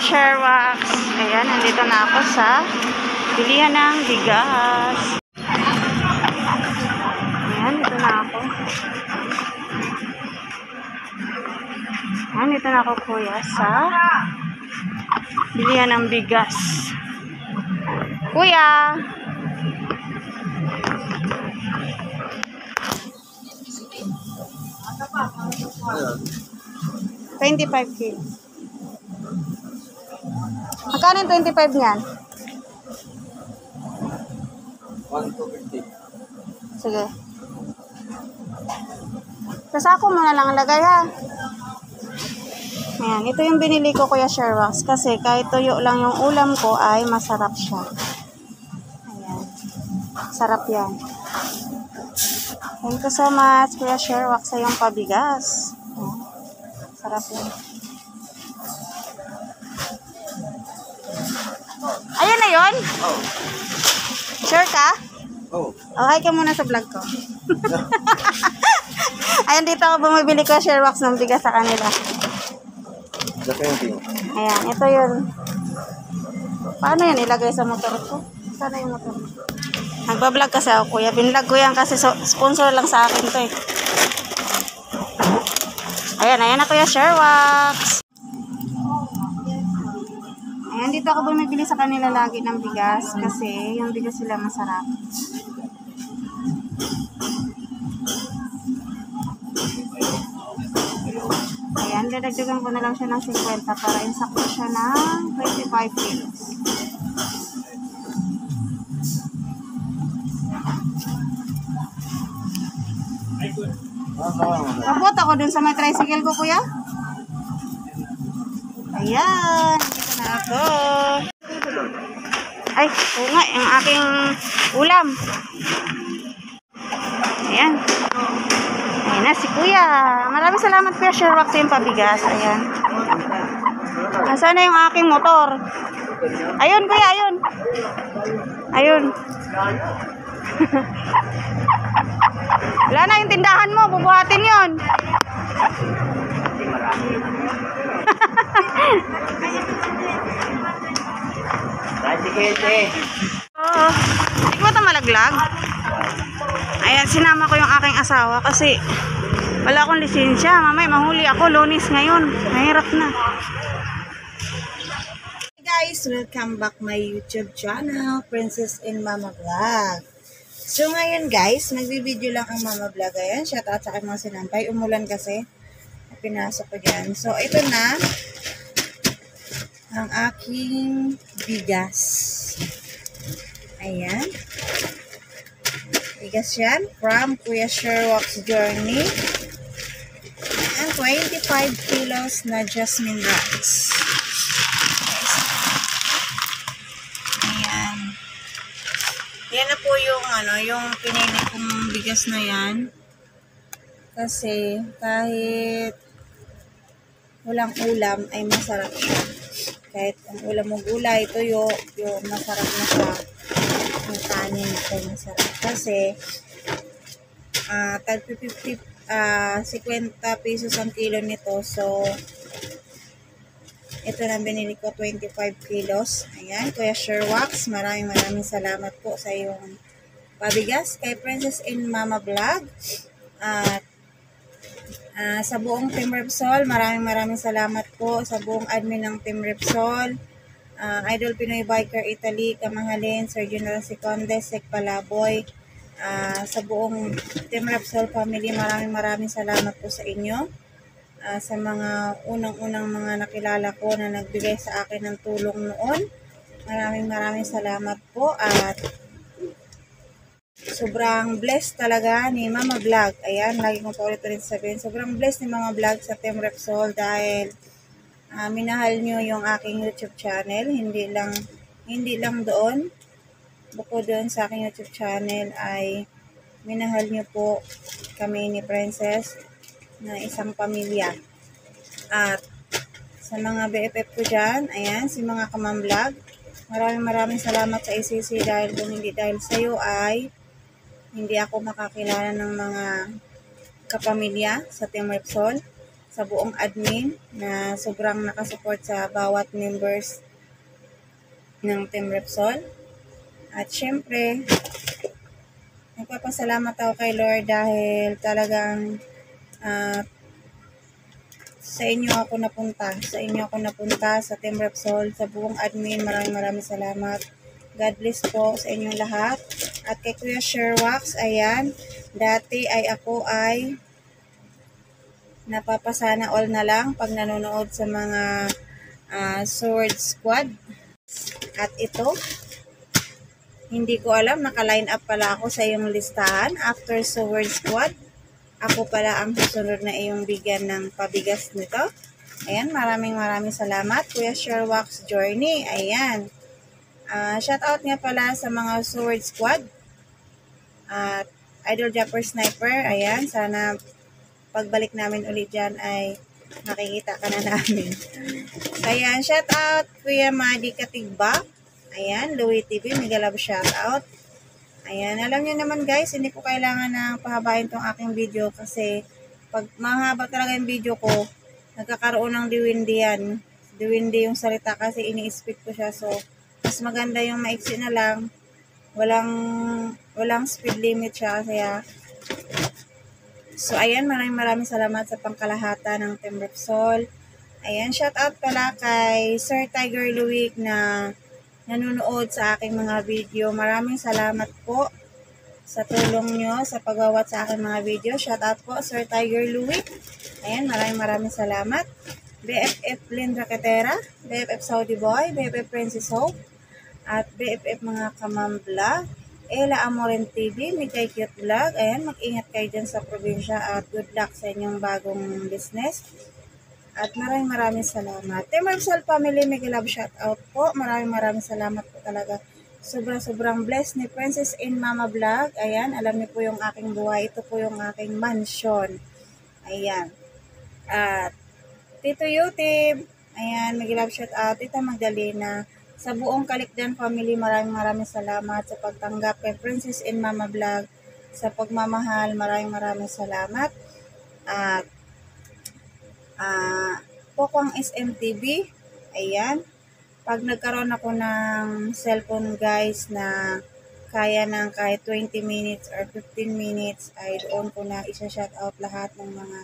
Sherwax. Ayan, nandito na ako sa bilihan ng bigas. Ayan, dito na ako. Ayan, dito na ako kuya sa bilihan ng bigas. Kuya! 25 kilos. Magkano yung 25 niyan? 150. Sige. Sa sako mo na lang lagay ha. Ayan, ito yung binili ko kuya Sherwax. Kasi kahit tuyo lang yung ulam ko ay masarap siya. Ayan. Sarap yan. Thank you so much kuya Sherwax sa yung pabigas. Ayan. Sarap yan. Ayan na yun? Oh. Sure ka? Oh. Okay ka muna sa vlog ko. Ayan, dito ako bumibili ko Sherwax ng bigas sa kanila. Ayan, ito yun. Paano yan ilagay sa motor ko? Sana yung motor ko. Nagbablog kasi ako kuya. Binlog ko yan kasi sponsor lang sa akin to eh. Ayan, ayan na kuya Sherwax. Ayan, dito ako bumibili sa kanila lagi ng bigas kasi yung bigas sila masarap. Ayan, dadagdagan ko na lang siya ng 50 para insakto siya ng 25 kilos. Abot ako dun sa may tricycle ko, kuya. Ayan, dito na ako. Ay, oo nga, yung aking ulam. Ayan. Ayan na si kuya. Maraming salamat kuya Sherwax sa yung pabigas. Ayan. Nasaan na yung aking motor? Ayun kuya, ayun. Ayun. Wala na yung tindahan mo. Bubuhatin yun. Oo. Hindi ko ito malaglag. Ayan, sinama ko yung aking asawa kasi wala akong lisensya. Mamay, mahuli ako. Lunes ngayon. Mahirap na. Hey guys, welcome back my YouTube channel, Princess and Mama Vlog. So ngayon guys, nagbibideo lang ang Mama Vlog. Ayan, shout out sa aking mga sinampay. Umulan kasi. Pinasok ko dyan. So ito na ang aking bigas. Ayan. Bigas yan from Kuya Sherwax Journey. And 25 kilos na jasmine rice. Ayan. Yan na po yung yung pinili kong bigas na yan. Kasi kahit walang ulam ay masarap siya. Kahit ang ulam mo gulay, tuyo, yung masarap na siya. Yung kanin ito masarap. Kasi 50 pesos ang kilo nito. So ito na binili ko 25 kilos. Ayan, Kuya Sherwax, maraming salamat po sa iyong pabigas kay Princess and Mama Vlog. At sa buong Team Repsol, maraming salamat po sa buong admin ng Team Repsol. Idol Pinoy Biker Italy, Kamahalin, Sir General Siconde, Sek Palaboy. Sa buong Team Repsol family, maraming salamat po sa inyo. Sa mga unang-unang mga nakilala ko na nagbigay sa akin ng tulong noon. Maraming salamat po at sobrang blessed talaga ni Mama Vlog. Ayan, lagi kong pa ulit sabihin. Sobrang blessed ni Mama Vlog sa Team Repsol dahil minahal nyo yung aking YouTube channel. Hindi lang doon. Bukod doon sa aking YouTube channel ay minahal nyo po kami ni Princess. na isang pamilya. At sa mga BFF ko dyan, ayan, si mga Kamam-vlog, maraming salamat sa ICC dahil kung hindi dahil sa iyo ay hindi ako makakilala ng mga kapamilya sa Team Repsol, sa buong admin na sobrang nakasupport sa bawat members ng Team Repsol. At syempre, nagpapasalamat ako kay Lord dahil talagang sa inyo ako napunta sa Team Repsol, sa buong admin. Maraming salamat. God bless po sa inyong lahat. At kay Kuya Sherwax, ayan, dati ay ako ay napapasana all na lang pag nanonood sa mga Sword Squad. At ito, hindi ko alam, naka-line up pala ako sa iyong listahan after Sword Squad. Ako pala ang susunod na iyong bigyan ng pabigas nito. Ayan, maraming salamat. Kuya Sherwax Journey, ayan. Shout out nga pala sa mga Sword Squad. At Idol Japper Sniper, ayan. Sana pagbalik namin ulit dyan ay makikita ka na namin. Ayan, shout out Kuya Madi Katigbak. Ayan, Louie TV, mega love shout out. Ayan, alam niyo naman guys, hindi ko kailangan na pahabain tong aking video kasi pag mahaba talaga yung video ko, nagkakaroon ng diwindi yan. Diwindi yung salita kasi ini-speed ko siya. So, mas maganda yung maiksi na lang. Walang speed limit siya. Kaya, so ayan, maraming salamat sa pangkalahatan ng Team Repsol. Ayan, shout out pala kay Sir Tiger Luwig na nanonood sa aking mga video. Maraming salamat po sa tulong nyo sa paggawat sa aking mga video. Shout out po Sir Tiger Luwig. Ayan, maraming salamat. BFF Lynn Raquetera, BFF Saudi Boy, BFF Princess Hope, at BFF mga Kamam-vlog, Ella Amoren TV, Mikay Cute Vlog. Ayan, mag-ingat kayo dyan sa probinsya at good luck sa inyong bagong business. At maraming salamat. Team Repsol family, mega love shout out po. Maraming salamat po talaga. Sobrang blessed ni Princess in Mama Vlog. Ayan, alam niyo po yung aking buhay. Ito po yung aking mansion. Ayan. At Tito Yutib. Ayan, mega love shout out. Tita Magdalena. Sa buong Kalikdan family, maraming salamat sa pagtanggap kay Princess in Mama Vlog. Sa pagmamahal, maraming salamat. At Pokwang SMTV, ayan, pag nagkaroon ako ng cellphone guys na kaya ng kahit 20 minutes or 15 minutes, ay doon ko na isa-shout out lahat ng mga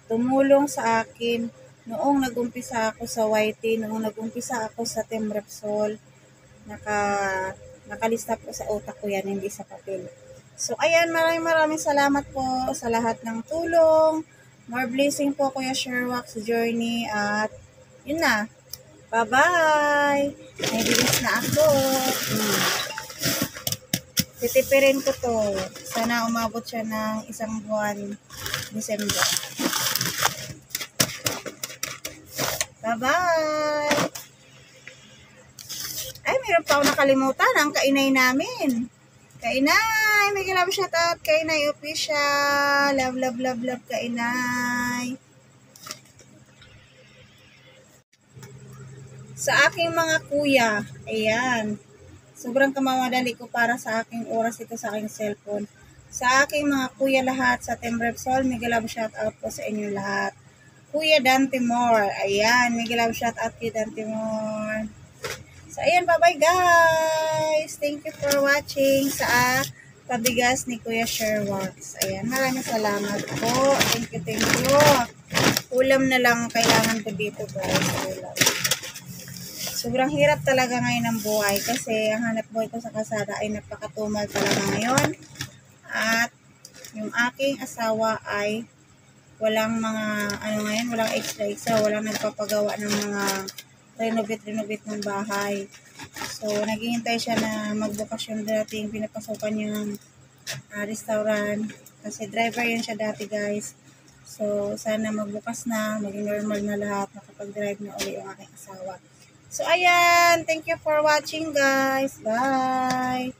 tumulong sa akin noong nag-umpisa ako sa YT, noong nag-umpisa ako sa Team Repsol. Nakalista po sa utak ko yan, hindi sa papel. So ayan, maraming salamat po sa lahat ng tulong. More blessing po Kuya Sherwax Journey. At yun na. Bye-bye. May bilis na ako. Titipirin ko to. Sana umabot siya ng 1 buwan December. Bye-bye. Ay, meron pa ako nakalimutan. Ang kainay namin. Kainay, may love shout out, Kainay Official. Love, Kainay. Sa aking mga kuya, ayan, sobrang kamamadali ko para sa aking oras ito sa aking cellphone. Sa aking mga kuya lahat sa Team Repsol, may love shout out po sa inyo lahat. Kuya Dan Timor, ayan, may love shout out kay Dan Timor. So, ayan, bye-bye guys. Thank you for watching sa pabigas ni Kuya Sherwax. Ayan, maraming salamat po. Thank you. Ulam na lang kailangan ko dito guys. Ulam. Sobrang hirap talaga ngayon ng buhay kasi ang hanap buhay ko sa kalsada ay napakatumal talaga ngayon. At yung aking asawa ay walang walang extra, walang nagpapagawa ng mga renovate ng bahay. So, naghihintay siya na magbukas yung dating pinapasukan yung restaurant. Kasi driver yun siya dati guys. So, sana magbukas na, maging normal na lahat, nakapag-drive na uli yung aking asawa. So, ayan. Thank you for watching guys. Bye!